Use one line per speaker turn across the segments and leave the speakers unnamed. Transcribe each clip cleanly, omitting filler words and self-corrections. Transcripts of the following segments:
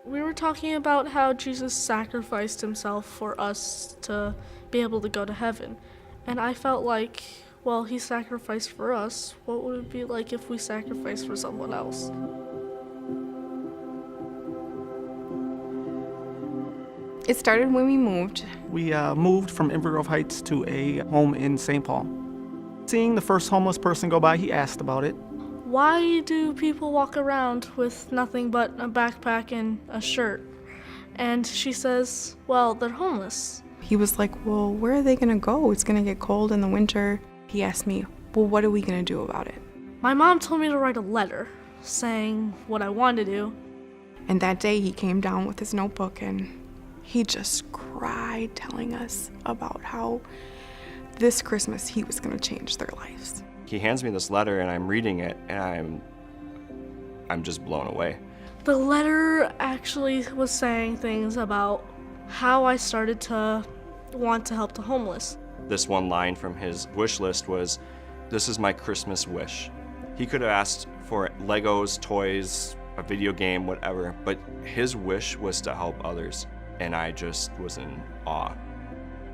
We were talking about how Jesus sacrificed himself for us to be able to go to heaven. And I felt like, well, he sacrificed for us. What would it be like if we sacrificed for someone else?
It started when we moved.
We moved from Inver Grove Heights to a home in St. Paul. Seeing the first homeless person go by, he asked about it.
Why do people walk around with nothing but a backpack and a shirt? And she says, well, they're homeless.
He was like, well, where are they gonna go? It's gonna get cold in the winter. He asked me, well, what are we gonna do about it?
My mom told me to write a letter saying what I wanted to do.
And that day he came down with his notebook and he just cried, telling us about how this Christmas he was gonna change their lives.
He hands me this letter and I'm reading it and I'm just blown away.
The letter actually was saying things about how I started to want to help the homeless.
This one line from his wish list was, "This is my Christmas wish." He could have asked for Legos, toys, a video game, whatever, but his wish was to help others, and I just was in awe.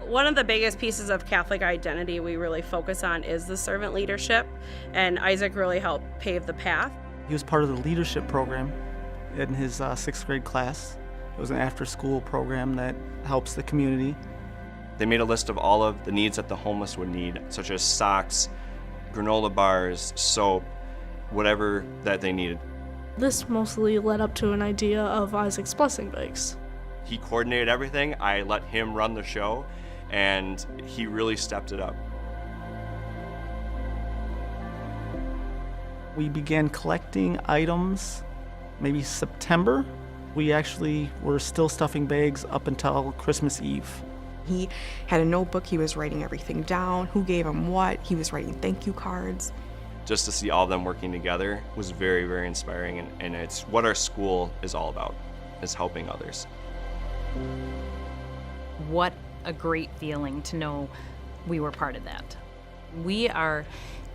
One of the biggest pieces of Catholic identity we really focus on is the servant leadership, and Isaac really helped pave the path.
He was part of the leadership program in his 6th grade class. It was an after-school program that helps the community.
They made a list of all of the needs that the homeless would need, such as socks, granola bars, soap, whatever that they needed.
This mostly led up to an idea of Isaac's blessing bags.
He coordinated everything. I let him run the show, and he really stepped it up.
We began collecting items maybe September. We actually were still stuffing bags up until Christmas Eve.
He had a notebook, he was writing everything down, who gave him what, he was writing thank you cards.
Just to see all of them working together was very, very inspiring, and it's what our school is all about, is helping others.
What a great feeling to know we were part of that. We are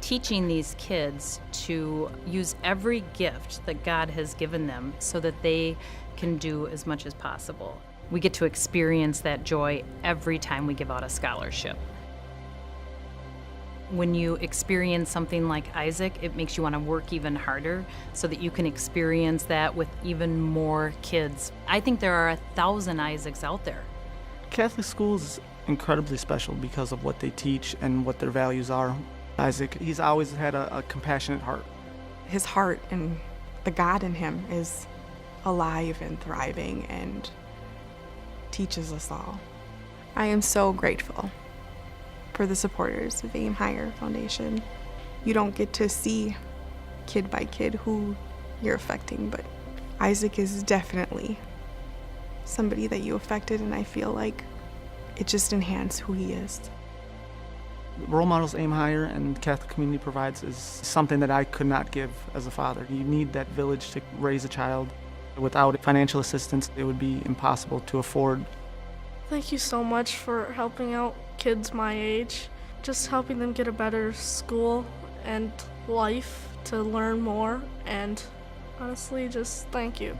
teaching these kids to use every gift that God has given them so that they can do as much as possible. We get to experience that joy every time we give out a scholarship. When you experience something like Isaac, it makes you want to work even harder so that you can experience that with even more kids. I think there are 1,000 Isaacs out there.
Catholic school is incredibly special because of what they teach and what their values are. Isaac, he's always had a compassionate heart.
His heart and the God in him is alive and thriving and teaches us all. I am so grateful for the supporters of Aim Higher Foundation. You don't get to see kid by kid who you're affecting, but Isaac is definitely somebody that you affected, and I feel like it just enhanced who he is.
Role models Aim Higher and Catholic Community provides is something that I could not give as a father. You need that village to raise a child. Without financial assistance, it would be impossible to afford.
Thank you so much for helping out kids my age, just helping them get a better school and life to learn more, and honestly, just thank you.